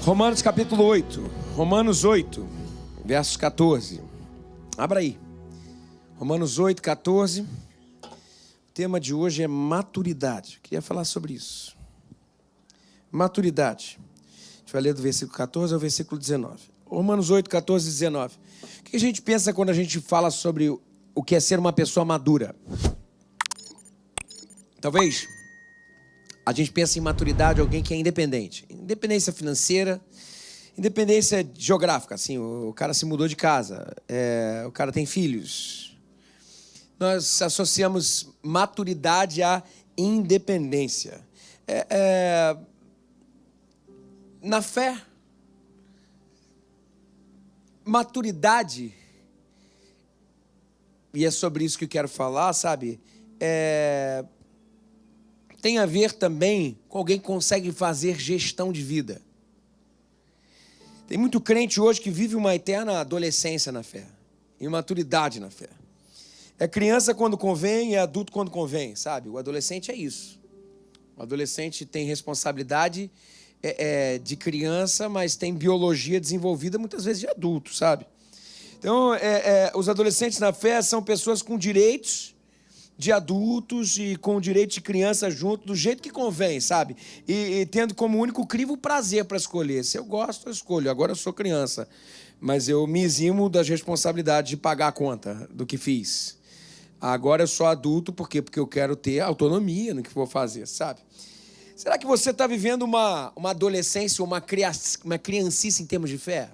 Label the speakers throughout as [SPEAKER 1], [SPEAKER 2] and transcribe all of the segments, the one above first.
[SPEAKER 1] Romanos capítulo 8, Romanos 8, versos 14. Abra aí. Romanos 8, 14. O tema de hoje é maturidade. Eu queria falar sobre isso. Maturidade. A gente vai ler do versículo 14 ao versículo 19. Romanos 8, 14 e 19. O que a gente pensa quando a gente fala sobre o que é ser uma pessoa madura? Talvez a gente pensa em maturidade, alguém que é independente. Independência financeira, independência geográfica. Assim, o cara se mudou de casa, o cara tem filhos. Nós associamos maturidade à independência. Na fé, maturidade, e é sobre isso que eu quero falar, sabe? Tem a ver também com alguém que consegue fazer gestão de vida. Tem muito crente hoje que vive uma eterna adolescência na fé, imaturidade na fé. É criança quando convém, é adulto quando convém, sabe? O adolescente é isso. O adolescente tem responsabilidade de criança, mas tem biologia desenvolvida muitas vezes de adulto, sabe? Então, os adolescentes na fé são pessoas com direitos de adultos e com o direito de criança junto, do jeito que convém, sabe? E tendo como único crivo o prazer para escolher. Se eu gosto, eu escolho. Agora eu sou criança, mas eu me eximo das responsabilidades de pagar a conta do que fiz. Agora eu sou adulto, por quê? Porque eu quero ter autonomia no que vou fazer, sabe? Será que você está vivendo uma adolescência ou uma criancice em termos de fé?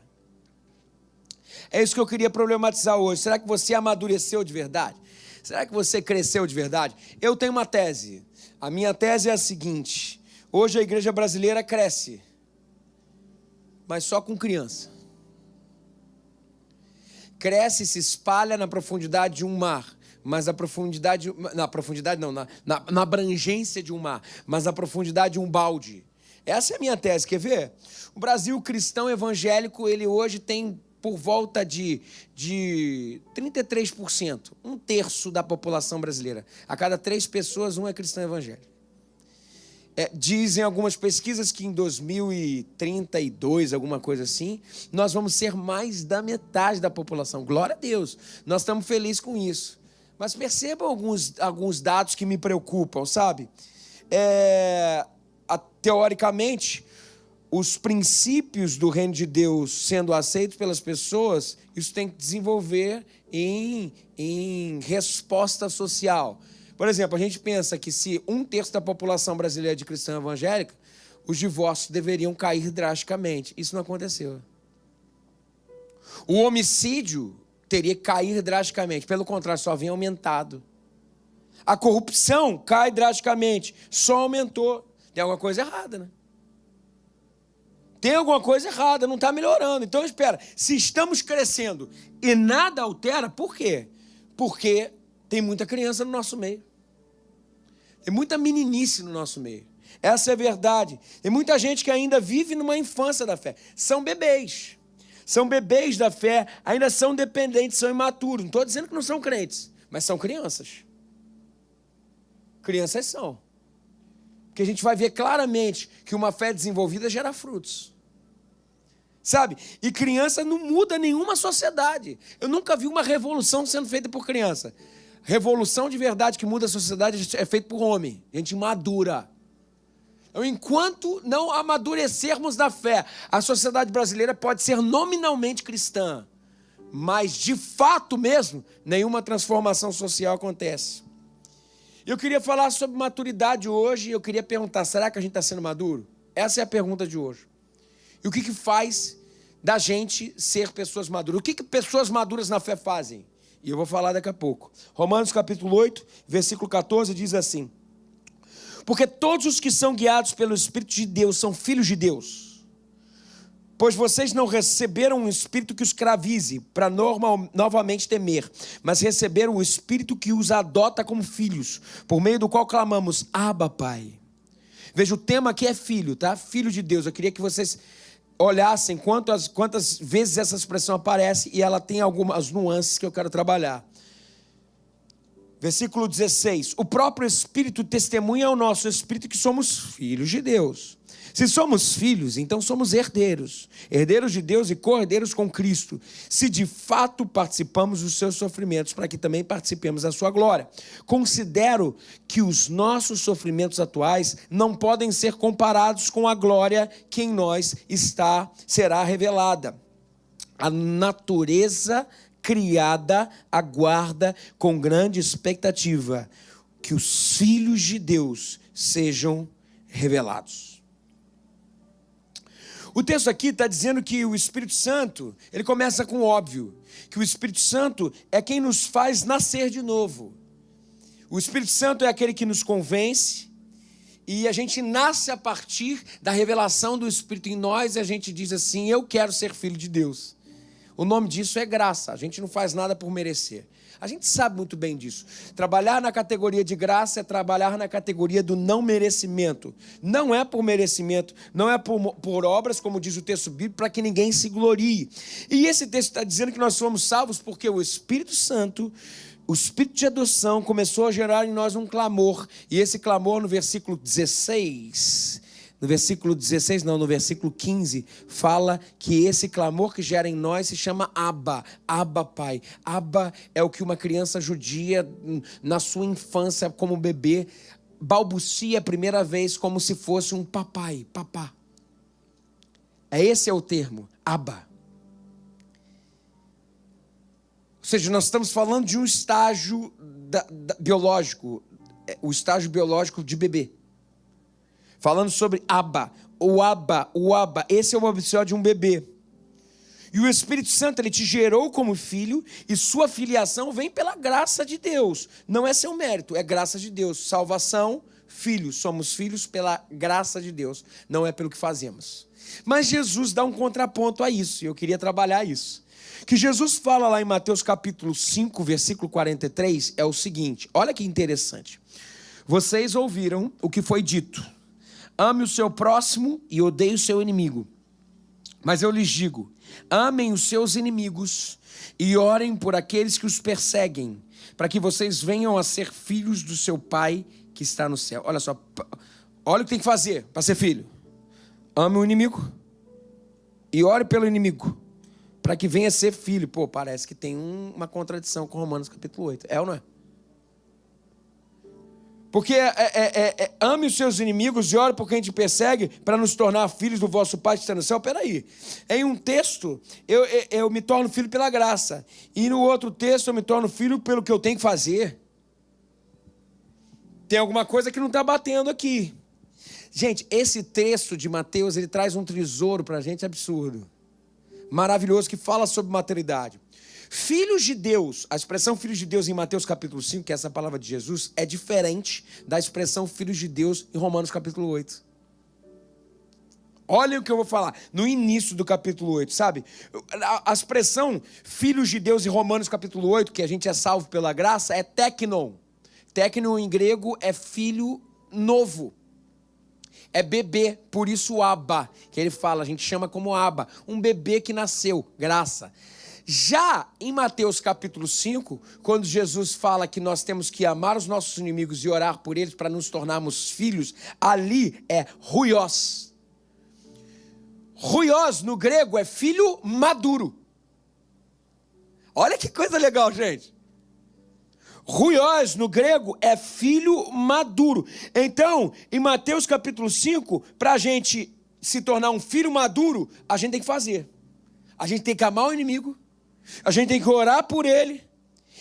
[SPEAKER 1] É isso que eu queria problematizar hoje. Será que você amadureceu de verdade? Será que você cresceu de verdade? Eu tenho uma tese. A minha tese é a seguinte: hoje a igreja brasileira cresce, mas só com criança. Cresce e se espalha na profundidade de um mar, mas na abrangência de um mar, mas na profundidade de um balde. Essa é a minha tese, quer ver? O Brasil cristão evangélico, ele hoje tem por volta de 33%, um terço da população brasileira. A cada 3 pessoas, um é cristão evangélico. Dizem algumas pesquisas que em 2032, alguma coisa assim, nós vamos ser mais da metade da população. Glória a Deus, nós estamos felizes com isso. Mas percebam alguns dados que me preocupam, sabe? Teoricamente, os princípios do reino de Deus sendo aceitos pelas pessoas, isso tem que desenvolver em resposta social. Por exemplo, a gente pensa que se 1/3 da população brasileira é de cristã evangélica, os divórcios deveriam cair drasticamente. Isso não aconteceu. O homicídio teria que cair drasticamente. Pelo contrário, só vem aumentado. A corrupção cai drasticamente. Só aumentou. Tem alguma coisa errada, né? Tem alguma coisa errada, não está melhorando. Então, espera, se estamos crescendo e nada altera, por quê? Porque tem muita criança no nosso meio. Tem muita meninice no nosso meio. Essa é a verdade. Tem muita gente que ainda vive numa infância da fé. São bebês. São bebês da fé, ainda são dependentes, são imaturos. Não estou dizendo que não são crentes, mas são crianças. Crianças são. Porque a gente vai ver claramente que uma fé desenvolvida gera frutos. Sabe? E criança não muda nenhuma sociedade. Eu nunca vi uma revolução sendo feita por criança. Revolução de verdade que muda a sociedade é feita por homem. Gente madura. Então, enquanto não amadurecermos da fé, a sociedade brasileira pode ser nominalmente cristã, mas de fato mesmo, nenhuma transformação social acontece. Eu queria falar sobre maturidade hoje e eu queria perguntar, será que a gente está sendo maduro? Essa é a pergunta de hoje. E o que faz da gente ser pessoas maduras? O que pessoas maduras na fé fazem? E eu vou falar daqui a pouco. Romanos capítulo 8, versículo 14 diz assim: porque todos os que são guiados pelo Espírito de Deus são filhos de Deus. Pois vocês não receberam um espírito que os escravize para novamente temer, mas receberam o espírito que os adota como filhos, por meio do qual clamamos, Abba, Pai. Veja, o tema aqui é filho, tá? Filho de Deus. Eu queria que vocês olhassem quantas vezes essa expressão aparece e ela tem algumas nuances que eu quero trabalhar. Versículo 16. O próprio Espírito testemunha ao nosso Espírito que somos filhos de Deus. Se somos filhos, então somos herdeiros, herdeiros de Deus e co-herdeiros com Cristo, se de fato participamos dos seus sofrimentos, para que também participemos da sua glória. Considero que os nossos sofrimentos atuais não podem ser comparados com a glória que em nós será revelada. A natureza criada aguarda com grande expectativa que os filhos de Deus sejam revelados. O texto aqui está dizendo que o Espírito Santo, ele começa com o óbvio, que o Espírito Santo é quem nos faz nascer de novo. O Espírito Santo é aquele que nos convence, e a gente nasce a partir da revelação do Espírito em nós, e a gente diz assim: eu quero ser filho de Deus. O nome disso é graça, a gente não faz nada por merecer. A gente sabe muito bem disso. Trabalhar na categoria de graça é trabalhar na categoria do não merecimento. Não é por merecimento, não é por obras, como diz o texto bíblico, para que ninguém se glorie. E esse texto está dizendo que nós somos salvos porque o Espírito Santo, o Espírito de adoção, começou a gerar em nós um clamor. E esse clamor no versículo 16... No versículo 15, fala que esse clamor que gera em nós se chama Abba, Abba Pai. Abba é o que uma criança judia, na sua infância, como bebê, balbucia a primeira vez como se fosse um papai, papá. Esse é o termo, Abba. Ou seja, nós estamos falando de um estágio biológico, o estágio biológico de bebê. Falando sobre Abba, o Abba, esse é o balbuciar de um bebê. E o Espírito Santo, ele te gerou como filho, e sua filiação vem pela graça de Deus. Não é seu mérito, é graça de Deus. Salvação, filhos, somos filhos pela graça de Deus, não é pelo que fazemos. Mas Jesus dá um contraponto a isso, e eu queria trabalhar isso. Que Jesus fala lá em Mateus capítulo 5, versículo 43, é o seguinte, olha que interessante. Vocês ouviram o que foi dito: ame o seu próximo e odeie o seu inimigo. Mas eu lhes digo, amem os seus inimigos e orem por aqueles que os perseguem, para que vocês venham a ser filhos do seu Pai que está no céu. Olha só, olha o que tem que fazer para ser filho. Ame o inimigo e ore pelo inimigo, para que venha a ser filho. Pô, parece que tem uma contradição com Romanos capítulo 8. É ou não é? Porque ame os seus inimigos e ore por quem te persegue, para nos tornar filhos do vosso Pai que está no céu. Peraí, em um texto eu me torno filho pela graça, e no outro texto eu me torno filho pelo que eu tenho que fazer. Tem alguma coisa que não está batendo aqui. Gente, esse texto de Mateus, ele traz um tesouro para a gente absurdo, maravilhoso, que fala sobre maturidade. Filhos de Deus, a expressão filhos de Deus em Mateus capítulo 5, que é essa palavra de Jesus, é diferente da expressão filhos de Deus em Romanos capítulo 8. Olhem o que eu vou falar no início do capítulo 8, sabe? A expressão filhos de Deus em Romanos capítulo 8, que a gente é salvo pela graça, é teknon. Teknon em grego é filho novo. É bebê, por isso Abba, que ele fala, a gente chama como Abba, um bebê que nasceu, graça. Já em Mateus capítulo 5, quando Jesus fala que nós temos que amar os nossos inimigos e orar por eles para nos tornarmos filhos, ali é huios. Huios no grego é filho maduro. Olha que coisa legal, gente. Huios no grego é filho maduro. Então, em Mateus capítulo 5, para a gente se tornar um filho maduro, a gente tem que fazer. A gente tem que amar o inimigo. A gente tem que orar por ele.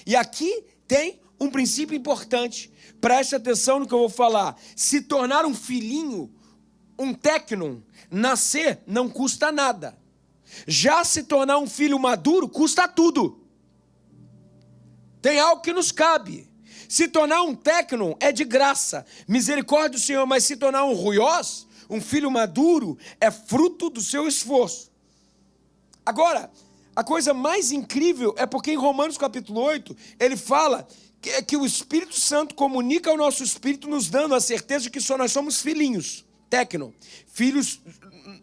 [SPEAKER 1] E aqui tem um princípio importante. Preste atenção no que eu vou falar. Se tornar um filhinho, um teknon, nascer não custa nada. Já se tornar um filho maduro custa tudo. Tem algo que nos cabe. Se tornar um teknon é de graça, misericórdia do Senhor. Mas se tornar um huios, um filho maduro, é fruto do seu esforço. Agora, a coisa mais incrível é porque em Romanos capítulo 8, ele fala que o Espírito Santo comunica ao nosso espírito, nos dando a certeza de que só nós somos filhinhos, teknon, filhos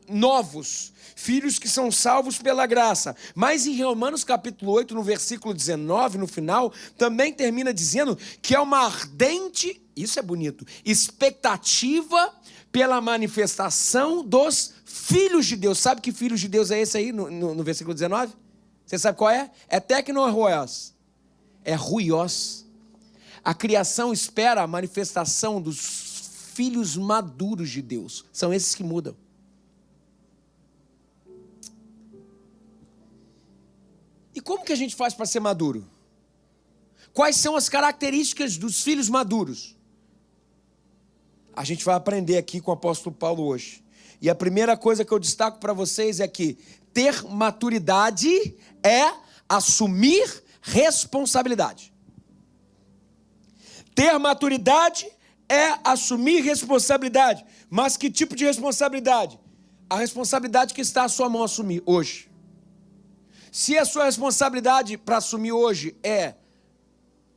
[SPEAKER 1] novos, filhos que são salvos pela graça. Mas em Romanos capítulo 8, no versículo 19, no final, também termina dizendo que é uma ardente, isso é bonito, expectativa pela manifestação dos filhos de Deus. Sabe que filhos de Deus é esse aí no versículo 19? Você sabe qual é? É tecno ou é ruios? É ruios. A criação espera a manifestação dos filhos maduros de Deus. São esses que mudam. E como que a gente faz para ser maduro? Quais são as características dos filhos maduros? A gente vai aprender aqui com o apóstolo Paulo hoje. E a primeira coisa que eu destaco para vocês é que ter maturidade é assumir responsabilidade. Ter maturidade é assumir responsabilidade. Mas que tipo de responsabilidade? A responsabilidade que está à sua mão assumir hoje. Se a sua responsabilidade para assumir hoje é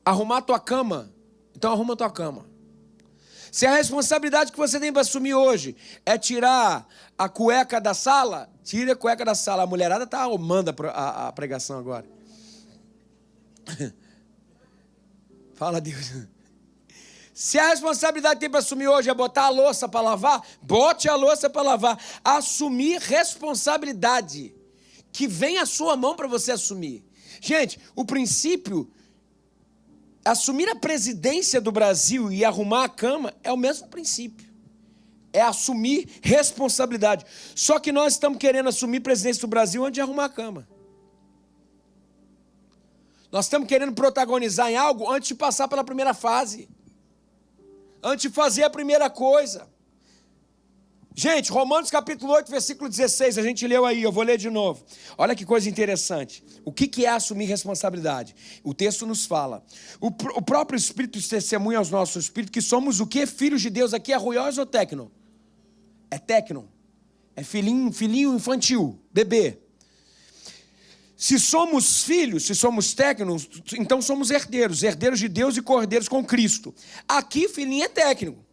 [SPEAKER 1] arrumar a tua cama, então arruma a tua cama. Se a responsabilidade que você tem para assumir hoje é tirar a cueca da sala, tire a cueca da sala. A mulherada está amando a pregação agora. Fala, Deus. Se a responsabilidade que tem para assumir hoje é botar a louça para lavar, bote a louça para lavar. Assumir responsabilidade que vem à sua mão para você assumir. Gente, o princípio, assumir a presidência do Brasil e arrumar a cama é o mesmo princípio. É assumir responsabilidade. Só que nós estamos querendo assumir a presidência do Brasil antes de arrumar a cama. Nós estamos querendo protagonizar em algo antes de passar pela primeira fase. Antes de fazer a primeira coisa. Gente, Romanos capítulo 8, versículo 16, a gente leu aí, eu vou ler de novo. Olha que coisa interessante. O que é assumir responsabilidade? O texto nos fala. O próprio Espírito testemunha aos nossos espíritos que somos o quê? Filhos de Deus. Aqui é ruios ou tecno? É tecno. É filhinho infantil, bebê. Se somos filhos, se somos tecnos, então somos herdeiros de Deus e cordeiros com Cristo. Aqui, filhinho é tecno.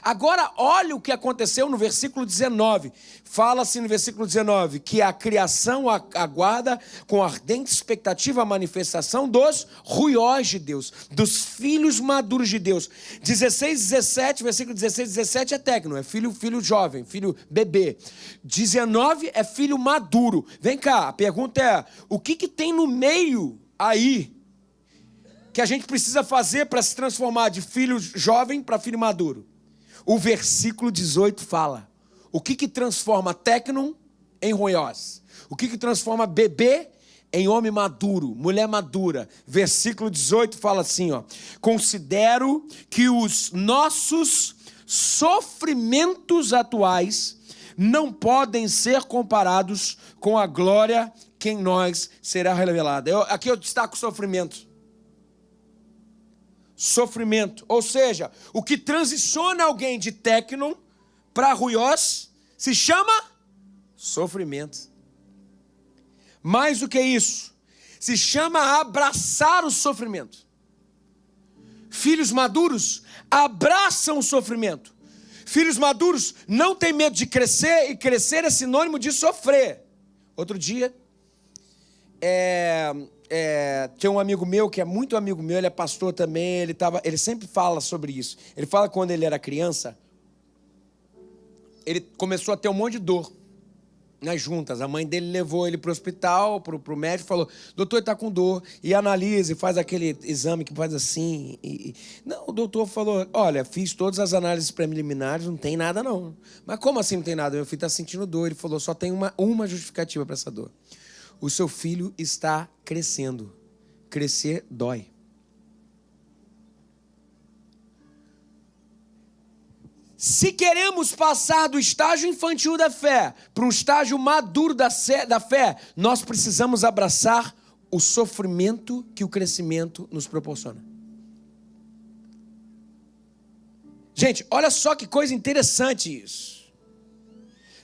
[SPEAKER 1] Agora, olha o que aconteceu no versículo 19. Fala-se no versículo 19 que a criação aguarda com ardente expectativa a manifestação dos ruios de Deus, dos filhos maduros de Deus. 17, versículo 16, 17 é tecno, é filho jovem, filho bebê. 19 é filho maduro. Vem cá, a pergunta é, o que tem no meio aí que a gente precisa fazer para se transformar de filho jovem para filho maduro? O versículo 18 fala. O que transforma tecno em ruios? O que transforma bebê em homem maduro, mulher madura? Versículo 18 fala assim, ó. Considero que os nossos sofrimentos atuais não podem ser comparados com a glória que em nós será revelada. Aqui eu destaco o sofrimento. Sofrimento, ou seja, o que transiciona alguém de tecno para ruios se chama sofrimento. Mais do que isso, se chama abraçar o sofrimento. Filhos maduros abraçam o sofrimento. Filhos maduros não têm medo de crescer, e crescer é sinônimo de sofrer. Outro dia, tem um amigo meu, que é muito amigo meu, ele é pastor também, ele sempre fala sobre isso. Ele fala que quando ele era criança, ele começou a ter um monte de dor nas juntas. A mãe dele levou ele para o hospital, para o médico, falou, doutor, ele está com dor, e analisa, e faz aquele exame que faz assim. Não, o doutor falou, olha, fiz todas as análises preliminares, não tem nada não. Mas como assim não tem nada? Meu filho está sentindo dor. Ele falou, só tem uma justificativa para essa dor. O seu filho está crescendo. Crescer dói. Se queremos passar do estágio infantil da fé para um estágio maduro da fé, nós precisamos abraçar o sofrimento que o crescimento nos proporciona. Gente, olha só que coisa interessante isso.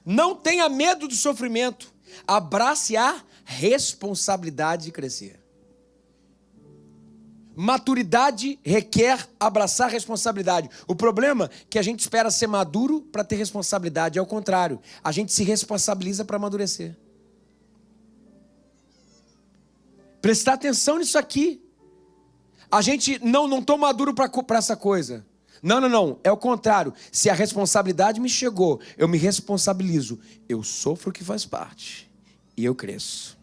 [SPEAKER 1] Não tenha medo do sofrimento. Abrace a responsabilidade de crescer. Maturidade requer abraçar responsabilidade. O problema é que a gente espera ser maduro para ter responsabilidade. É o contrário. A gente se responsabiliza para amadurecer. Prestar atenção nisso aqui. A gente não estou maduro para essa coisa. Não, não, não. É o contrário. Se a responsabilidade me chegou, eu me responsabilizo. Eu sofro o que faz parte. E eu cresço.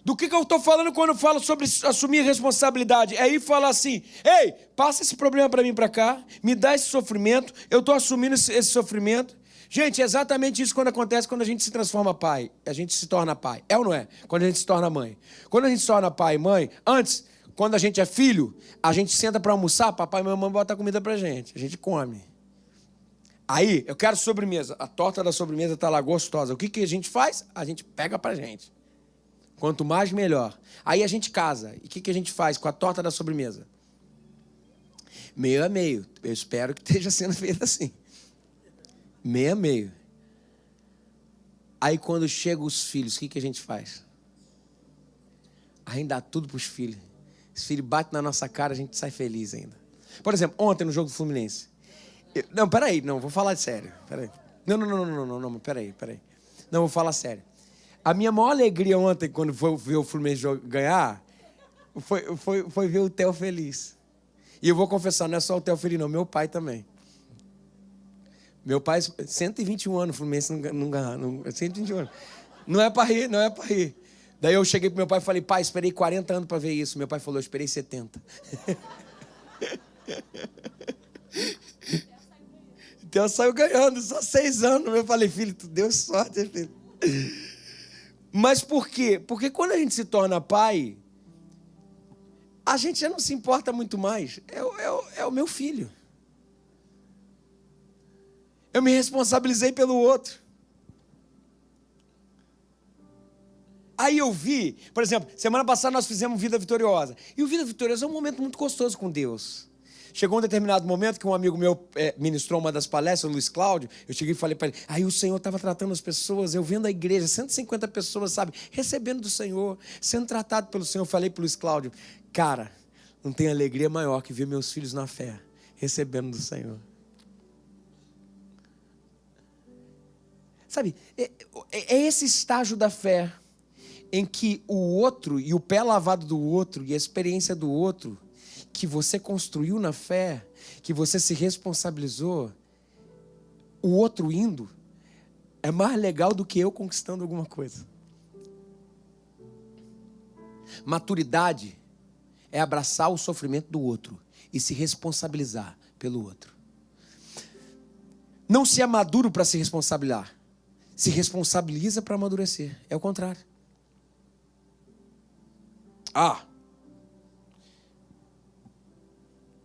[SPEAKER 1] Do que eu estou falando quando eu falo sobre assumir responsabilidade? É ir falar assim, ei, passa esse problema para mim para cá, me dá esse sofrimento, eu estou assumindo esse sofrimento. Gente, é exatamente isso quando acontece quando a gente se transforma pai, a gente se torna pai. É ou não é? Quando a gente se torna mãe. Quando a gente se torna pai e mãe, antes, quando a gente é filho, a gente senta para almoçar, papai e mamãe botam comida para a gente come. Aí, eu quero sobremesa, a torta da sobremesa está lá gostosa. O que a gente faz? A gente pega para a gente. Quanto mais, melhor. Aí a gente casa. E o que a gente faz com a torta da sobremesa? Meio a meio. Eu espero que esteja sendo feito assim. Meio a meio. Aí quando chegam os filhos, o que a gente faz? Ainda dá tudo para os filhos. Os filhos batem na nossa cara, a gente sai feliz ainda. Por exemplo, ontem no jogo do Fluminense. Não, peraí, não, vou falar sério. Peraí. Não, peraí. Não, vou falar sério. A minha maior alegria ontem, quando foi ver o Fluminense ganhar, foi ver o Theo feliz. E eu vou confessar, não é só o Theo feliz, não, meu pai também. Meu pai, 121 anos, o Fluminense não ganhar, 121 anos. Não é para rir. Daí eu cheguei pro meu pai e falei, pai, esperei 40 anos para ver isso. Meu pai falou, eu esperei 70. Então saiu ganhando, só 6 anos. Eu falei, filho, tu deu sorte, filho. Mas por quê? Porque quando a gente se torna pai, a gente já não se importa muito mais. É o meu filho. Eu me responsabilizei pelo outro. Aí eu vi, por exemplo, semana passada nós fizemos Vida Vitoriosa. E o Vida Vitoriosa é um momento muito gostoso com Deus. Chegou um determinado momento que um amigo meu ministrou uma das palestras, o Luiz Cláudio. Eu cheguei e falei para ele, aí o Senhor estava tratando as pessoas, eu vendo a igreja, 150 pessoas, sabe, recebendo do Senhor, sendo tratado pelo Senhor. Eu falei para o Luiz Cláudio, cara, não tem alegria maior que ver meus filhos na fé, recebendo do Senhor. Sabe, é esse estágio da fé em que o outro e o pé lavado do outro e a experiência do outro que você construiu na fé, que você se responsabilizou, o outro indo, é mais legal do que eu conquistando alguma coisa. Maturidade é abraçar o sofrimento do outro e se responsabilizar pelo outro. Não se é maduro para se responsabilizar, se responsabiliza para amadurecer. É o contrário.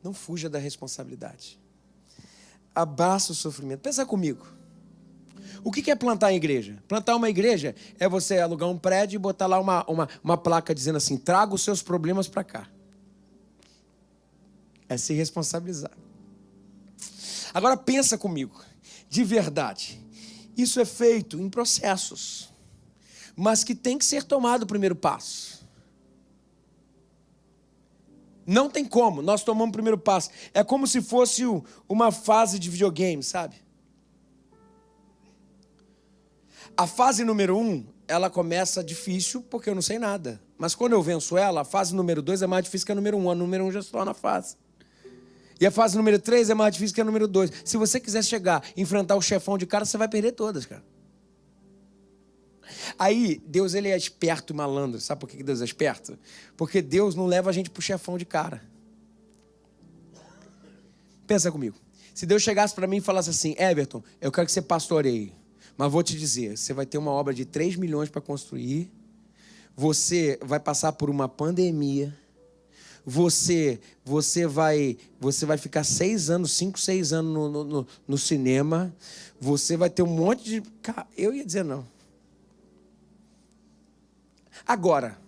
[SPEAKER 1] Não fuja da responsabilidade. Abraça o sofrimento. Pensa comigo. O que é plantar a igreja? Plantar uma igreja é você alugar um prédio e botar lá uma placa dizendo assim, traga os seus problemas para cá. É se responsabilizar. Agora pensa comigo. De verdade. Isso é feito em processos. Mas que tem que ser tomado o primeiro passo. Não tem como, nós tomamos o primeiro passo. É como se fosse uma fase de videogame, sabe? A fase número 1, ela começa difícil porque eu não sei nada. Mas quando eu venço ela, a fase número 2 é mais difícil que a número 1. A número 1 já se torna fase. E a fase número 3 é mais difícil que a número 2. Se você quiser chegar e enfrentar o chefão de cara, você vai perder todas, cara. Aí, Deus, ele é esperto e malandro. Sabe por que Deus é esperto? Porque Deus não leva a gente pro chefão de cara. Pensa comigo. Se Deus chegasse para mim e falasse assim, Everton, eu quero que você pastoreie. Mas vou te dizer, você vai ter uma obra de 3 milhões para construir. Você vai passar por uma pandemia. Você vai ficar 6 anos, 5, 6 anos no cinema. Você vai ter um monte de... Eu ia dizer não. Agora,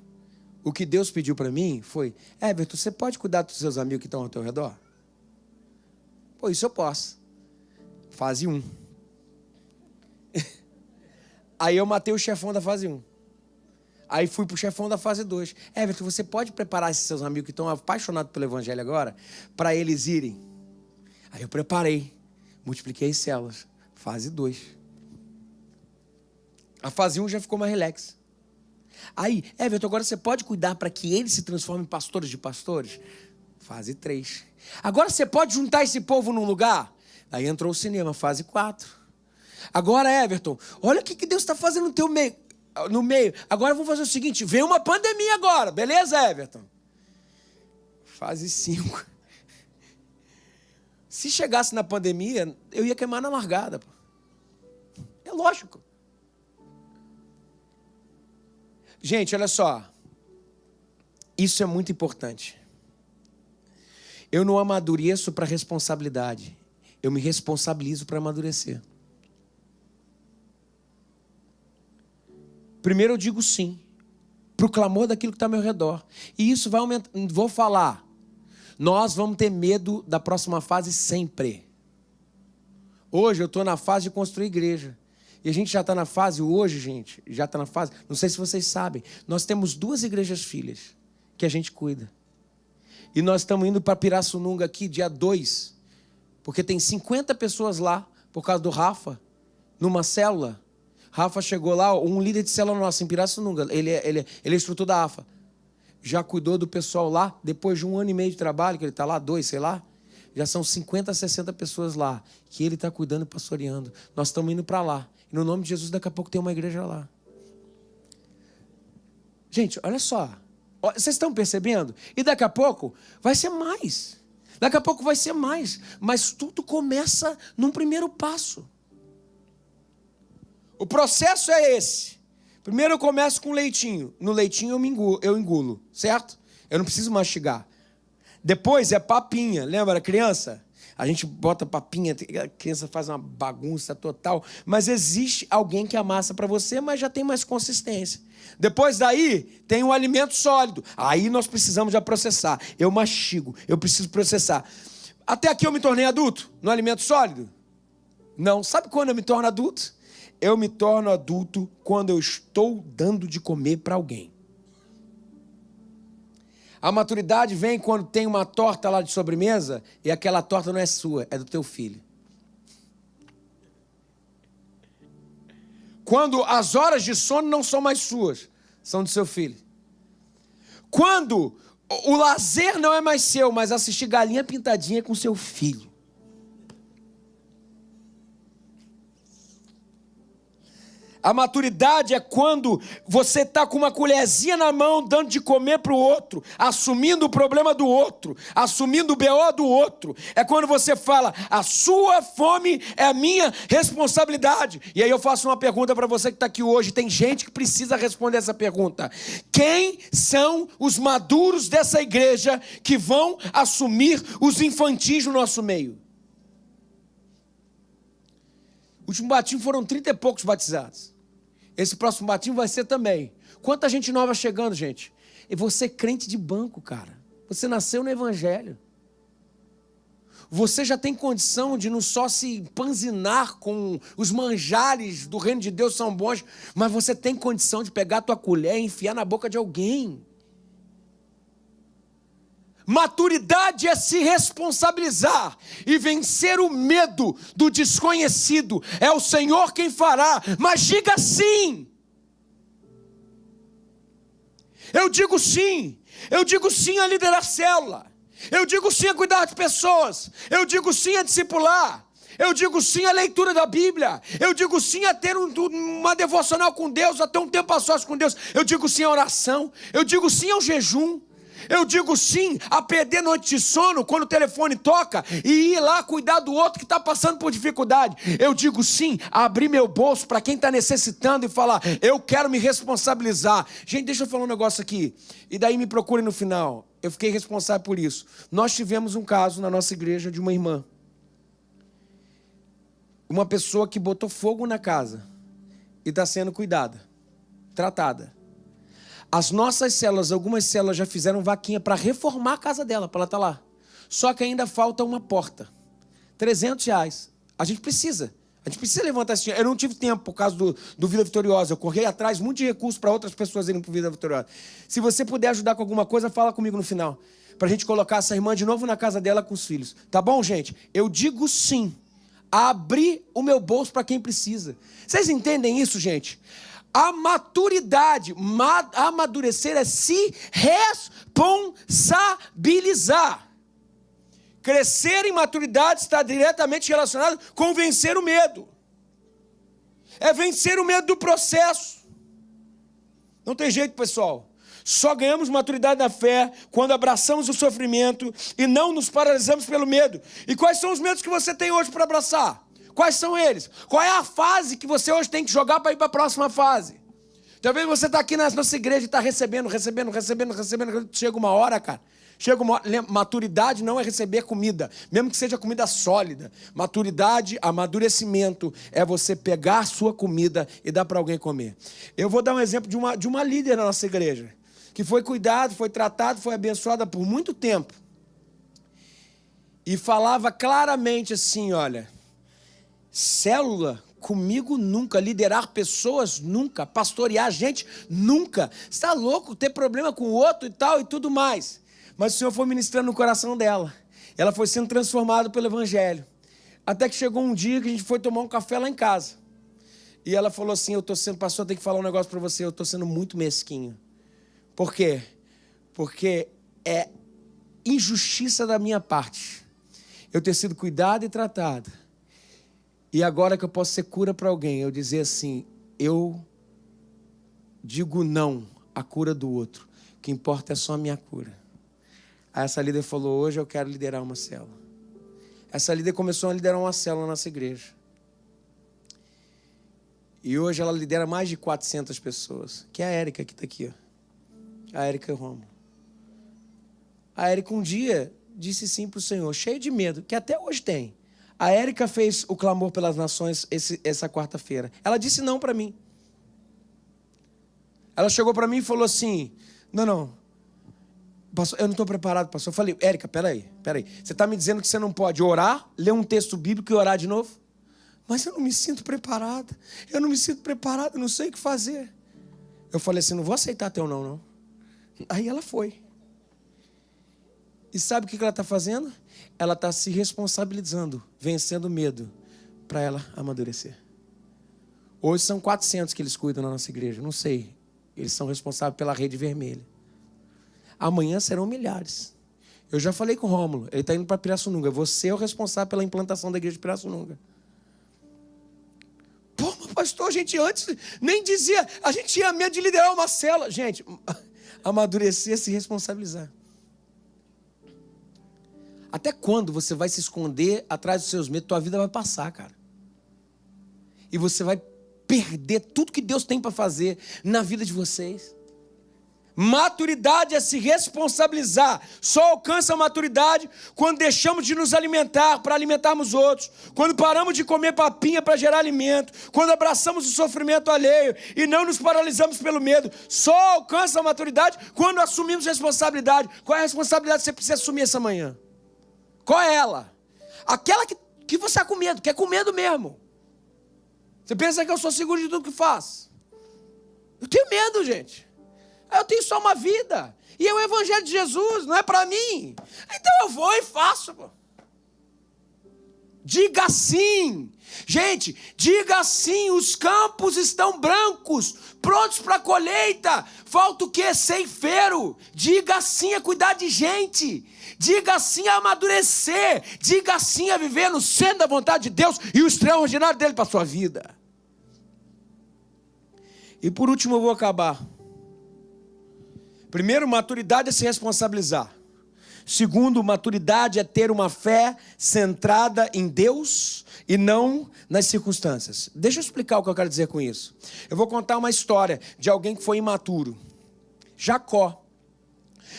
[SPEAKER 1] o que Deus pediu para mim foi, Everton, você pode cuidar dos seus amigos que estão ao teu redor? Pô, isso eu posso. Fase 1. Aí eu matei o chefão da fase 1. Aí fui pro chefão da fase 2. Everton, você pode preparar esses seus amigos que estão apaixonados pelo evangelho agora, para eles irem? Aí eu preparei, multipliquei as células. Fase 2. A fase 1 já ficou mais relax. Aí, Everton, agora você pode cuidar para que eles se transformem em pastores de pastores? Fase 3. Agora você pode juntar esse povo num lugar? Aí entrou o cinema, fase 4. Agora, Everton, olha o que Deus está fazendo no meio. Agora vamos fazer o seguinte, vem uma pandemia agora, beleza, Everton? Fase 5. Se chegasse na pandemia, eu ia queimar na largada. Pô. É lógico. Gente, olha só. Isso é muito importante. Eu não amadureço para responsabilidade. Eu me responsabilizo para amadurecer. Primeiro eu digo sim. Para o clamor daquilo que está ao meu redor. E isso vai aumentar. Vou falar. Nós vamos ter medo da próxima fase sempre. Hoje eu estou na fase de construir igreja. E a gente já está na fase, hoje, gente, já está na fase, não sei se vocês sabem, nós temos 2 igrejas filhas que a gente cuida. E nós estamos indo para Pirassununga aqui, dia 2, porque tem 50 pessoas lá, por causa do Rafa, numa célula. Rafa chegou lá, um líder de célula nossa em Pirassununga, ele é instrutor da AFA. Já cuidou do pessoal lá, depois de 1 ano e meio de trabalho, que ele está lá, 2, sei lá. Já são 50, 60 pessoas lá, que ele está cuidando e pastoreando. Nós estamos indo para lá. E no nome de Jesus, daqui a pouco tem uma igreja lá. Gente, olha só. Vocês estão percebendo? E daqui a pouco vai ser mais. Daqui a pouco vai ser mais. Mas tudo começa num primeiro passo. O processo é esse. Primeiro eu começo com leitinho. No leitinho eu engulo, certo? Eu não preciso mastigar. Depois é papinha. Lembra, criança? A gente bota papinha, a criança faz uma bagunça total. Mas existe alguém que amassa para você, mas já tem mais consistência. Depois daí, tem um alimento sólido. Aí nós precisamos já processar. Eu mastigo, eu preciso processar. Até aqui eu me tornei adulto no alimento sólido? Não. Sabe quando eu me torno adulto? Eu me torno adulto quando eu estou dando de comer para alguém. A maturidade vem quando tem uma torta lá de sobremesa e aquela torta não é sua, é do teu filho. Quando as horas de sono não são mais suas, são do seu filho. Quando o lazer não é mais seu, mas assistir Galinha Pintadinha com seu filho. A maturidade é quando você está com uma colherzinha na mão, dando de comer para o outro, assumindo o problema do outro, assumindo o BO do outro. É quando você fala, a sua fome é a minha responsabilidade. E aí eu faço uma pergunta para você que está aqui hoje. Tem gente que precisa responder essa pergunta. Quem são os maduros dessa igreja que vão assumir os infantis no nosso meio? O último batismo foram 30 e poucos batizados. Esse próximo batismo vai ser também. Quanta gente nova chegando, gente. E você é crente de banco, cara. Você nasceu no evangelho. Você já tem condição de não só se empanzinar com os manjares do reino de Deus são bons, mas você tem condição de pegar a tua colher e enfiar na boca de alguém. Maturidade é se responsabilizar e vencer o medo do desconhecido. É o Senhor quem fará, mas diga sim. Eu digo sim a liderar célula. Eu digo sim a cuidar de pessoas. Eu digo sim a discipular. Eu digo sim à leitura da Bíblia. Eu digo sim a ter uma devocional com Deus, a ter um tempo a sós com Deus. Eu digo sim à oração. Eu digo sim ao jejum. Eu digo sim a perder noite de sono quando o telefone toca e ir lá cuidar do outro que está passando por dificuldade. Eu digo sim a abrir meu bolso para quem está necessitando e falar, eu quero me responsabilizar. Gente, deixa eu falar um negócio aqui. E daí me procurem no final. Eu fiquei responsável por isso. Nós tivemos um caso na nossa igreja de uma irmã. Uma pessoa que botou fogo na casa e está sendo cuidada, tratada. As nossas células, algumas células já fizeram vaquinha para reformar a casa dela, para ela estar lá. Só que ainda falta uma porta. R$300. A gente precisa levantar esse dinheiro. Eu não tive tempo por causa do Vida Vitoriosa. Eu corri atrás muito de recursos para outras pessoas irem para o Vida Vitoriosa. Se você puder ajudar com alguma coisa, fala comigo no final. Para a gente colocar essa irmã de novo na casa dela com os filhos. Tá bom, gente? Eu digo sim a abrir o meu bolso para quem precisa. Vocês entendem isso, gente? A maturidade, amadurecer é se responsabilizar. crescer em maturidade está diretamente relacionado com vencer o medo. É vencer o medo do processo. Não tem jeito, pessoal. Só ganhamos maturidade na fé quando abraçamos o sofrimento e não nos paralisamos pelo medo. E quais são os medos que você tem hoje para abraçar? Quais são eles? Qual é a fase que você hoje tem que jogar para ir para a próxima fase? Talvez você está aqui na nossa igreja e está recebendo. Chega uma hora, cara. Maturidade não é receber comida, mesmo que seja comida sólida. Maturidade, amadurecimento, é você pegar a sua comida e dar para alguém comer. Eu vou dar um exemplo de uma líder na nossa igreja, que foi cuidada, foi tratada, foi abençoada por muito tempo. E falava claramente assim, olha, célula, comigo nunca, liderar pessoas nunca, pastorear gente nunca. Você está louco, ter problema com o outro e tal e tudo mais. Mas o Senhor foi ministrando no coração dela. Ela foi sendo transformada pelo Evangelho. Até que chegou um dia que a gente foi tomar um café lá em casa. E ela falou assim, pastor, tem que falar um negócio para você, eu estou sendo muito mesquinho. Por quê? Porque é injustiça da minha parte eu ter sido cuidado e tratado. E agora que eu posso ser cura para alguém, eu dizer assim, eu digo não à cura do outro. O que importa é só a minha cura. Aí essa líder falou, hoje eu quero liderar uma célula. Essa líder começou a liderar uma célula na nossa igreja. E hoje ela lidera mais de 400 pessoas. Que é a Érica que está aqui. Ó. A Érica e o Romulo. A Érica um dia disse sim para o Senhor, cheio de medo, que até hoje tem. A Érica fez o clamor pelas nações essa quarta-feira. Ela disse não para mim. Ela chegou para mim e falou assim, não. Pastor, eu não estou preparado, pastor. Eu falei, Érica, peraí. Você está me dizendo que você não pode orar, ler um texto bíblico e orar de novo? Mas eu não me sinto preparada. Eu não sei o que fazer. Eu falei assim, não vou aceitar teu não. Aí ela foi. E sabe o que ela está fazendo? Ela está se responsabilizando, vencendo o medo, para ela amadurecer. Hoje são 400 que eles cuidam na nossa igreja. Não sei. Eles são responsáveis pela rede vermelha. Amanhã serão milhares. Eu já falei com o Rômulo, ele está indo para Pirassununga. Você é o responsável pela implantação da igreja de Pirassununga. Pô, mas pastor, a gente antes nem dizia, a gente tinha medo de liderar uma célula. Gente, amadurecer, se responsabilizar. Até quando você vai se esconder atrás dos seus medos? Tua vida vai passar, cara. E você vai perder tudo que Deus tem para fazer na vida de vocês. Maturidade é se responsabilizar. Só alcança a maturidade quando deixamos de nos alimentar para alimentarmos outros. Quando paramos de comer papinha para gerar alimento. Quando abraçamos o sofrimento alheio e não nos paralisamos pelo medo. Só alcança a maturidade quando assumimos responsabilidade. Qual é a responsabilidade que você precisa assumir essa manhã? Qual é ela? Aquela que você está com medo, que é com medo mesmo. Você pensa que eu sou seguro de tudo que faço? Eu tenho medo, gente. Eu tenho só uma vida. E é o Evangelho de Jesus, não é para mim. Então eu vou e faço. Pô. Diga sim. Gente, diga sim. Os campos estão brancos, prontos para a colheita. Falta o quê? Ceifeiro. Diga sim a cuidar de gente. Diga sim a amadurecer. Diga sim a viver no centro da vontade de Deus e o extraordinário dele para a sua vida. E por último eu vou acabar. Primeiro, maturidade é se responsabilizar. Segundo, maturidade é ter uma fé centrada em Deus e não nas circunstâncias. Deixa eu explicar o que eu quero dizer com isso. Eu vou contar uma história de alguém que foi imaturo. Jacó.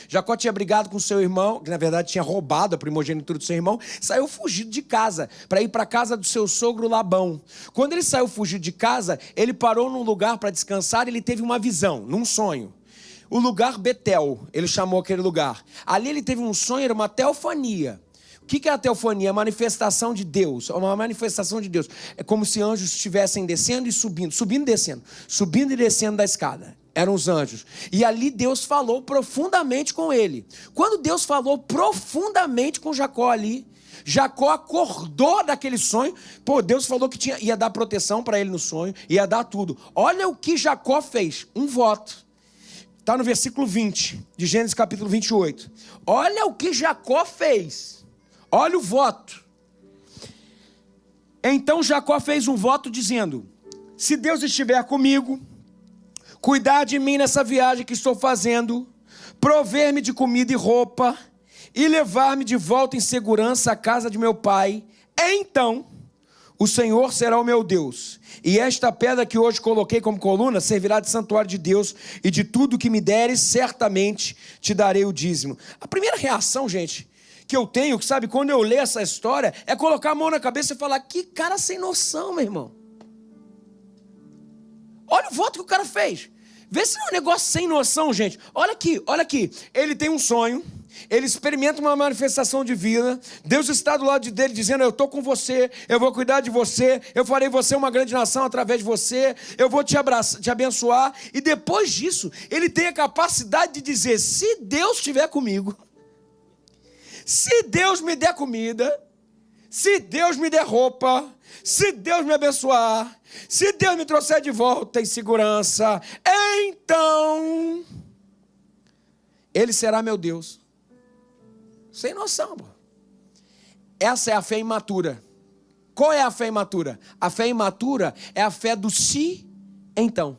[SPEAKER 1] Jacó tinha brigado com seu irmão, que na verdade tinha roubado a primogenitura do seu irmão, saiu fugido de casa, para ir para a casa do seu sogro Labão. Quando ele saiu fugido de casa, ele parou num lugar para descansar e ele teve uma visão, num sonho. O lugar Betel, ele chamou aquele lugar. Ali ele teve um sonho, era uma teofania. O que é a teofania? A manifestação de Deus. Uma manifestação de Deus. É como se anjos estivessem descendo e subindo. Subindo e descendo. Subindo e descendo da escada. Eram os anjos. E ali Deus falou profundamente com ele. Quando Deus falou profundamente com Jacó ali, Jacó acordou daquele sonho. Pô, Deus falou que ia dar proteção para ele no sonho. Ia dar tudo. Olha o que Jacó fez. Um voto. Está no versículo 20, de Gênesis capítulo 28. Olha o que Jacó fez. Olha o voto. Então Jacó fez um voto dizendo: se Deus estiver comigo, cuidar de mim nessa viagem que estou fazendo, prover-me de comida e roupa, e levar-me de volta em segurança à casa de meu pai, então o Senhor será o meu Deus, e esta pedra que hoje coloquei como coluna servirá de santuário de Deus, e de tudo que me deres, certamente te darei o dízimo. A primeira reação, gente, que eu tenho, sabe, quando eu leio essa história, é colocar a mão na cabeça e falar: que cara sem noção, meu irmão. Olha o voto que o cara fez. Vê se não é um negócio sem noção, gente. Olha aqui, olha aqui. Ele tem um sonho, ele experimenta uma manifestação divina, Deus está do lado dele dizendo: eu estou com você, eu vou cuidar de você, eu farei você uma grande nação através de você, eu vou te abençoar. E depois disso, ele tem a capacidade de dizer: se Deus estiver comigo, se Deus me der comida, se Deus me der roupa, se Deus me abençoar, se Deus me trouxer de volta em segurança, então Ele será meu Deus. Sem noção, pô. Essa é a fé imatura. Qual é a fé imatura? A fé imatura é a fé do se, então.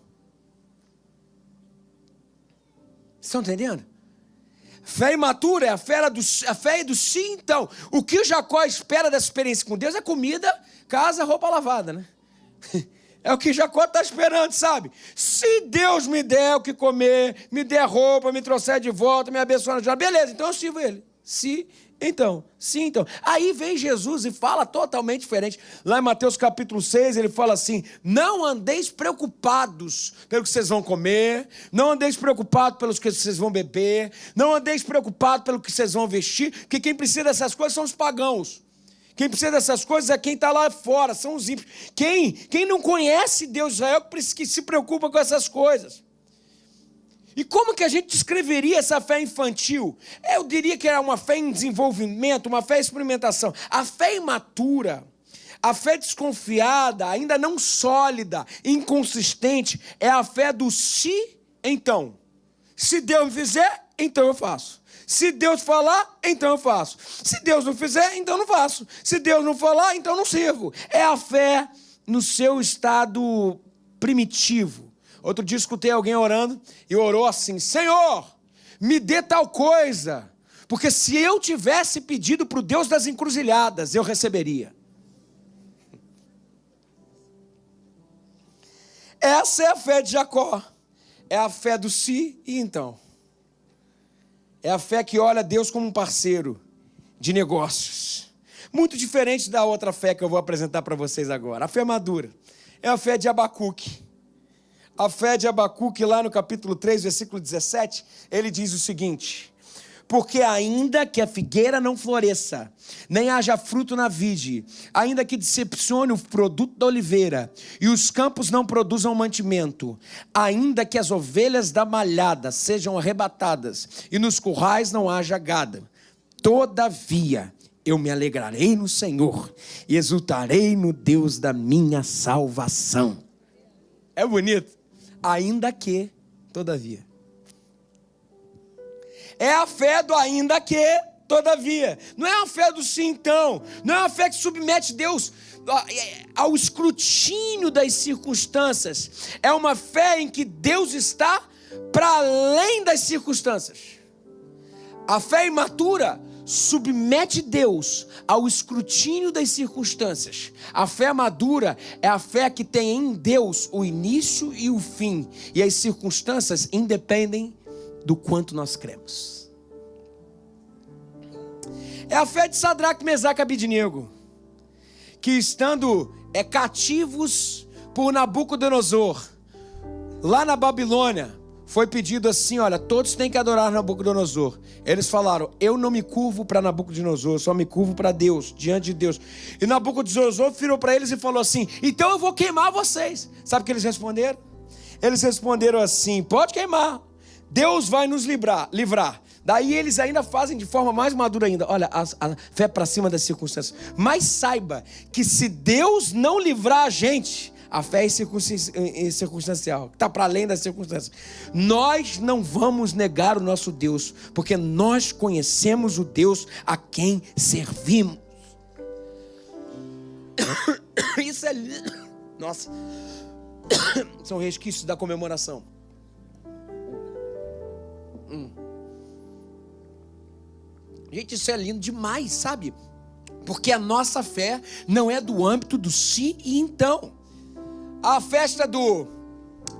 [SPEAKER 1] Vocês estão entendendo? Fé imatura é a fé do sim, então. O que o Jacó espera dessa experiência com Deus é comida, casa, roupa lavada, né? É o que Jacó está esperando, sabe? Se Deus me der o que comer, me der roupa, me trouxer de volta, me abençoar na jornada, beleza, então eu sirvo ele. Se, então, sim, então. Aí vem Jesus e fala totalmente diferente. Lá em Mateus capítulo 6, ele fala assim: não andeis preocupados pelo que vocês vão comer, não andeis preocupados pelos que vocês vão beber, não andeis preocupados pelo que vocês vão vestir, porque quem precisa dessas coisas são os pagãos. Quem precisa dessas coisas é quem está lá fora, são os ímpios. Quem não conhece Deus de Israel, que se preocupa com essas coisas. E como que a gente descreveria essa fé infantil? Eu diria que era uma fé em desenvolvimento, uma fé em experimentação. A fé imatura, a fé desconfiada, ainda não sólida, inconsistente, é a fé do se, então. Se Deus me fizer, então eu faço. Se Deus falar, então eu faço. Se Deus não fizer, então eu não faço. Se Deus não falar, então eu não sirvo. É a fé no seu estado primitivo. Outro dia escutei alguém orando e orou assim: Senhor, me dê tal coisa, porque se eu tivesse pedido para o Deus das encruzilhadas, eu receberia. Essa é a fé de Jacó. É a fé do se e então. É a fé que olha Deus como um parceiro de negócios. Muito diferente da outra fé que eu vou apresentar para vocês agora. A fé madura é a fé de Abacuque. A fé de Abacuque, lá no capítulo 3, versículo 17, ele diz o seguinte: porque ainda que a figueira não floresça, nem haja fruto na vide, ainda que decepcione o produto da oliveira, e os campos não produzam mantimento, ainda que as ovelhas da malhada sejam arrebatadas, e nos currais não haja gado, todavia eu me alegrarei no Senhor, e exultarei no Deus da minha salvação. É bonito. Ainda que, todavia. É a fé do ainda que, todavia. Não é a fé do sim, então. Não é a fé que submete Deus ao escrutínio das circunstâncias. É uma fé em que Deus está para além das circunstâncias. A fé imatura submete Deus ao escrutínio das circunstâncias. A fé madura é a fé que tem em Deus o início e o fim, e as circunstâncias independem do quanto nós cremos. É a fé de Sadraque, Mesaque e Abednego, que estando cativos por Nabucodonosor, lá na Babilônia, foi pedido assim: olha, todos têm que adorar Nabucodonosor. Eles falaram: eu não me curvo para Nabucodonosor, só me curvo para Deus, diante de Deus. E Nabucodonosor virou para eles e falou assim: então eu vou queimar vocês. Sabe o que eles responderam? Eles responderam assim: pode queimar, Deus vai nos livrar. Daí eles ainda fazem de forma mais madura ainda: olha, a fé para cima das circunstâncias. Mas saiba que se Deus não livrar a gente A fé é circunstancial, está para além das circunstâncias. Nós não vamos negar o nosso Deus, porque nós conhecemos o Deus a quem servimos. Isso é lindo. Nossa, são resquícios da comemoração. Gente, isso é lindo demais, sabe? Porque a nossa fé não é do âmbito do sim e então. A festa do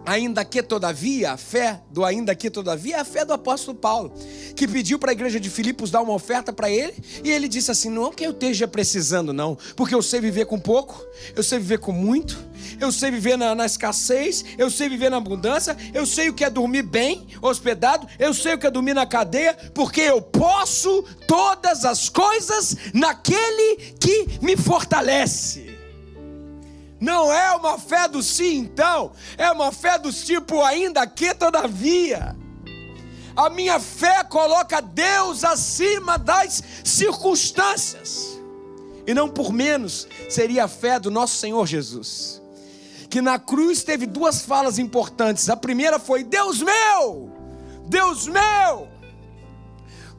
[SPEAKER 1] ainda que todavia, a fé do ainda que todavia é a fé do apóstolo Paulo, que pediu para a igreja de Filipos dar uma oferta para ele, e ele disse assim: não que eu esteja precisando não, porque eu sei viver com pouco, eu sei viver com muito, eu sei viver na escassez, eu sei viver na abundância, eu sei o que é dormir bem, hospedado, eu sei o que é dormir na cadeia, porque eu posso todas as coisas naquele que me fortalece. Não é uma fé do sim, então. É uma fé do tipo ainda que todavia. A minha fé coloca Deus acima das circunstâncias. E não por menos seria a fé do nosso Senhor Jesus, que na cruz teve duas falas importantes. A primeira foi: Deus meu,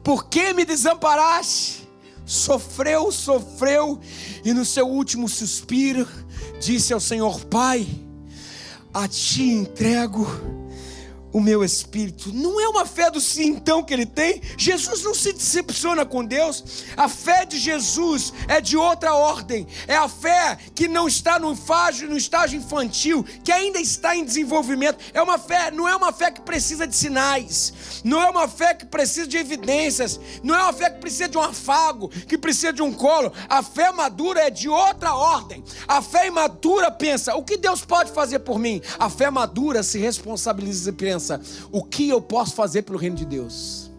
[SPEAKER 1] por que me desamparaste? Sofreu, e no seu último suspiro disse ao Senhor: Pai, a ti entrego o meu espírito. Não é uma fé do sim então que ele tem. Jesus não se decepciona com Deus. A fé de Jesus é de outra ordem. É a fé que não está no estágio infantil, que ainda está em desenvolvimento. É uma fé, não é uma fé que precisa de sinais, não é uma fé que precisa de evidências, não é uma fé que precisa de um afago, que precisa de um colo. A fé madura é de outra ordem. A fé imatura pensa: o que Deus pode fazer por mim? A fé madura se responsabiliza e pensa: o que eu posso fazer pelo reino de Deus?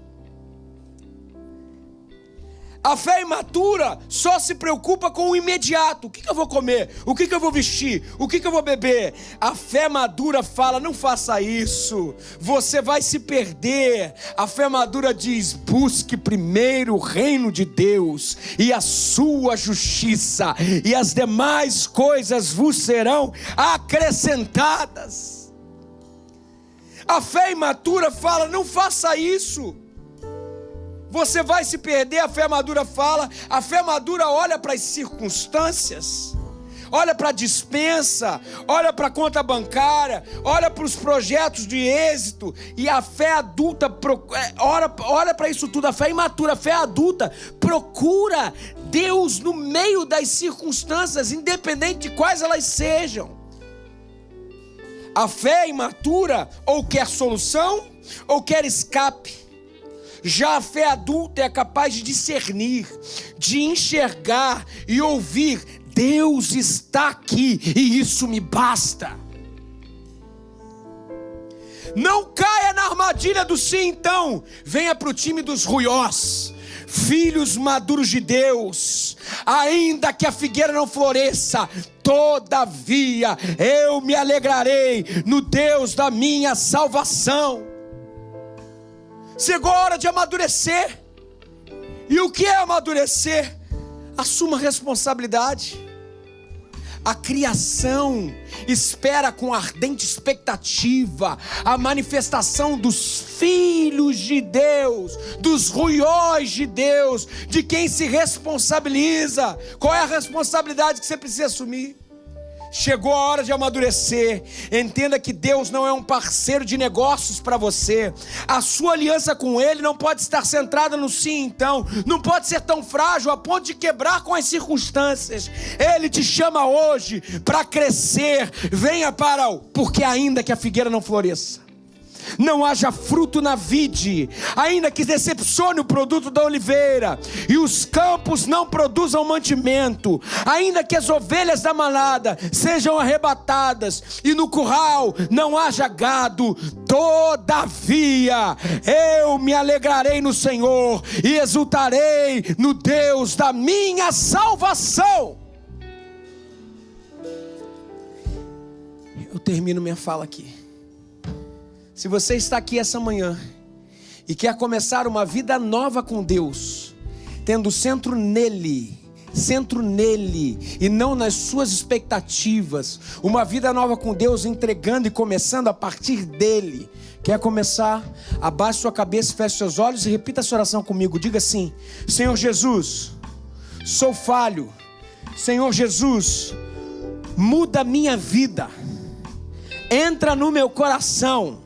[SPEAKER 1] A fé imatura só se preocupa com o imediato. O que eu vou comer? O que eu vou vestir? O que eu vou beber? A fé madura fala: não faça isso, você vai se perder. A fé madura diz: busque primeiro o reino de Deus e a sua justiça, e as demais coisas vos serão acrescentadas. A fé imatura fala: não faça isso, você vai se perder. A fé madura fala, a fé madura olha para as circunstâncias, olha para a dispensa, olha para a conta bancária, olha para os projetos de êxito. E a fé adulta olha para isso tudo. A fé imatura, a fé adulta procura Deus no meio das circunstâncias, independente de quais elas sejam. A fé imatura ou quer solução ou quer escape. Já a fé adulta é capaz de discernir, de enxergar e ouvir: Deus está aqui e isso me basta. Não caia na armadilha do sim então. Venha para o time dos ruiós, filhos maduros de Deus. Ainda que a figueira não floresça, todavia eu me alegrarei no Deus da minha salvação. Chegou a hora de amadurecer. E o que é amadurecer? Assuma responsabilidade. A criação espera com ardente expectativa a manifestação dos filhos de Deus, dos ruiós de Deus, de quem se responsabiliza. Qual é a responsabilidade que você precisa assumir? Chegou a hora de amadurecer. Entenda que Deus não é um parceiro de negócios para você. A sua aliança com Ele não pode estar centrada no sim então. Não pode ser tão frágil a ponto de quebrar com as circunstâncias. Ele te chama hoje para crescer. Venha para o porque ainda que a figueira não floresça, não haja fruto na vide, ainda que decepcione o produto da oliveira, e os campos não produzam mantimento, ainda que as ovelhas da manada sejam arrebatadas, e no curral não haja gado, todavia eu me alegrarei no Senhor, e exultarei no Deus da minha salvação. Eu termino minha fala aqui. Se você está aqui essa manhã e quer começar uma vida nova com Deus, tendo o centro nele centro nele e não nas suas expectativas. Uma vida nova com Deus, entregando e começando a partir dele. Quer começar? Abaixe sua cabeça, feche seus olhos e repita essa oração comigo. Diga assim: Senhor Jesus, sou falho. Senhor Jesus, muda minha vida. Entra no meu coração.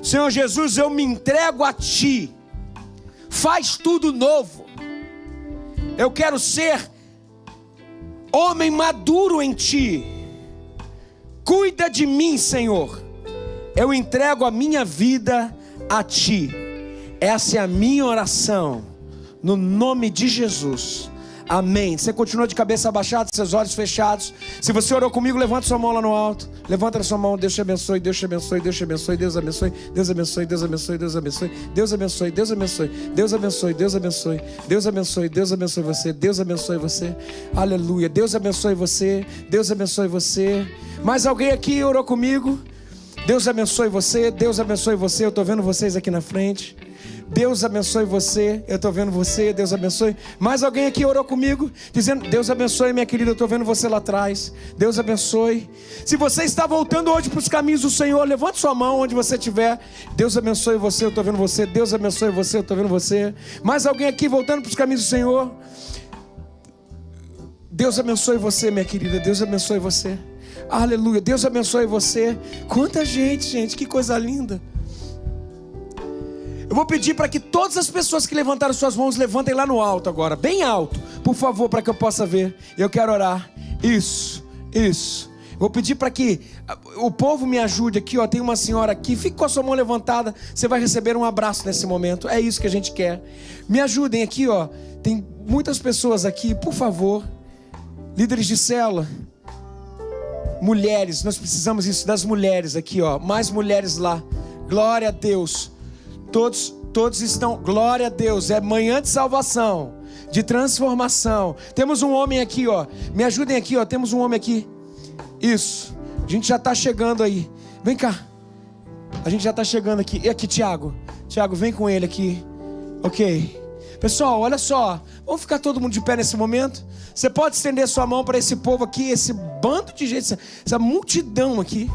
[SPEAKER 1] Senhor Jesus, eu me entrego a Ti. Faz tudo novo. Eu quero ser homem maduro em Ti. Cuida de mim, Senhor. Eu entrego a minha vida a Ti. Essa é a minha oração, no nome de Jesus. Amém. Você continua de cabeça abaixada, seus olhos fechados. Se você orou comigo, levanta sua mão lá no alto. Levanta a sua mão. Deus te abençoe, Deus te abençoe, Deus te abençoe, Deus abençoe, Deus abençoe, Deus abençoe, Deus abençoe, Deus abençoe, Deus abençoe, Deus abençoe, Deus abençoe, Deus abençoe, Deus abençoe você, Deus abençoe você. Aleluia. Deus abençoe você, Deus abençoe você. Mais alguém aqui orou comigo? Deus abençoe você, Deus abençoe você. Eu estou vendo vocês aqui na frente. Deus abençoe você, eu estou vendo você, Deus abençoe. Mais alguém aqui orou comigo, dizendo: Deus abençoe minha querida, eu estou vendo você lá atrás. Deus abençoe. Se você está voltando hoje para os caminhos do Senhor, levante sua mão onde você estiver. Deus abençoe você, eu estou vendo você. Deus abençoe você, eu estou vendo você. Mais alguém aqui voltando para os caminhos do Senhor? Deus abençoe você, minha querida, Deus abençoe você. Aleluia, Deus abençoe você. Quanta gente, que coisa linda. Eu vou pedir para que todas as pessoas que levantaram suas mãos levantem lá no alto agora, bem alto, por favor, para que eu possa ver. Eu quero orar. Isso. Vou pedir para que o povo me ajude aqui, ó. Tem uma senhora aqui, fique com a sua mão levantada. Você vai receber um abraço nesse momento. É isso que a gente quer. Me ajudem aqui, ó. Tem muitas pessoas aqui, por favor. Líderes de célula. Mulheres, nós precisamos isso das mulheres aqui, ó. Mais mulheres lá. Glória a Deus. Todos estão, glória a Deus, é manhã de salvação, de transformação. Temos um homem aqui, ó, me ajudem aqui, ó, temos um homem aqui. Isso, a gente já está chegando aí. Vem cá, a gente já está chegando aqui. E aqui, Tiago, vem com ele aqui. Ok, pessoal, olha só, vamos ficar todo mundo de pé nesse momento. Você pode estender sua mão para esse povo aqui, esse bando de gente, essa multidão aqui.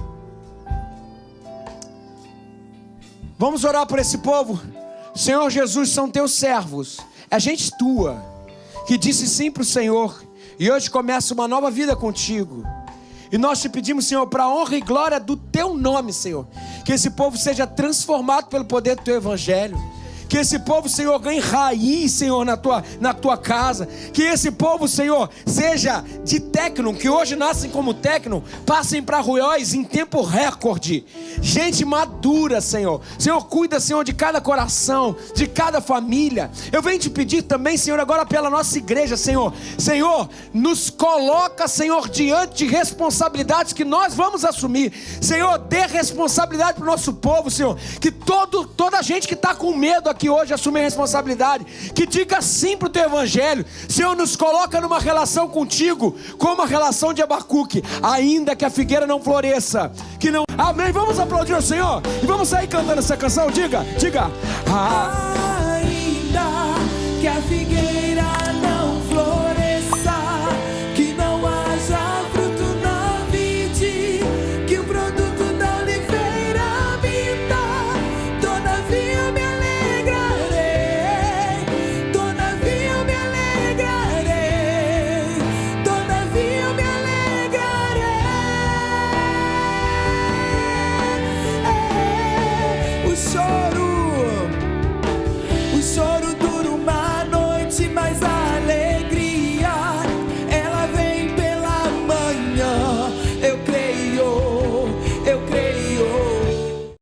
[SPEAKER 1] Vamos orar por esse povo. Senhor Jesus, são teus servos, é gente tua, que disse sim para o Senhor, e hoje começa uma nova vida contigo. E nós te pedimos, Senhor, para a honra e glória do teu nome, Senhor, que esse povo seja transformado pelo poder do teu evangelho. Que esse povo, Senhor, ganhe raiz, Senhor, na tua casa. Que esse povo, Senhor, seja de técnico, que hoje nascem como técnico, passem para ruióis em tempo recorde. Gente madura, Senhor. Senhor, cuida, Senhor, de cada coração, de cada família. Eu venho te pedir também, Senhor, agora pela nossa igreja, Senhor. Senhor, nos coloca, Senhor, diante de responsabilidades que nós vamos assumir. Senhor, dê responsabilidade para o nosso povo, Senhor. Que toda gente que está com medo aqui hoje assume a responsabilidade, que diga sim para o teu evangelho. Senhor, nos coloca numa relação contigo, como a relação de Abacuque, ainda que a figueira não floresça, que não... Amém, vamos aplaudir o Senhor, e vamos sair cantando essa canção. Diga,
[SPEAKER 2] ainda que a figueira